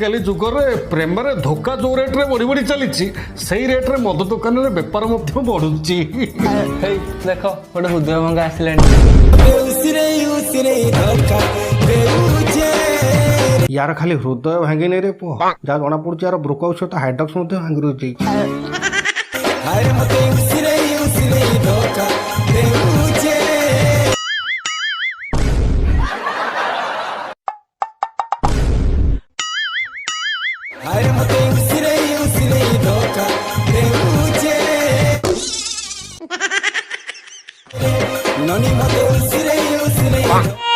आजिकल जुगरे प्रेम रे धोखा जो रेट रे बढ़ी बढ़ी चली से रेट रे मद दुकान रे बेपार बढ़ुची देख गोटे हृदय भंगा आसला यार खाली हृदय भांगी नहीं रे पुओ जहाँ जना पड़ी यार ब्रोक सहित हाइड्रक्स भांगी रही ननी मते उसिरे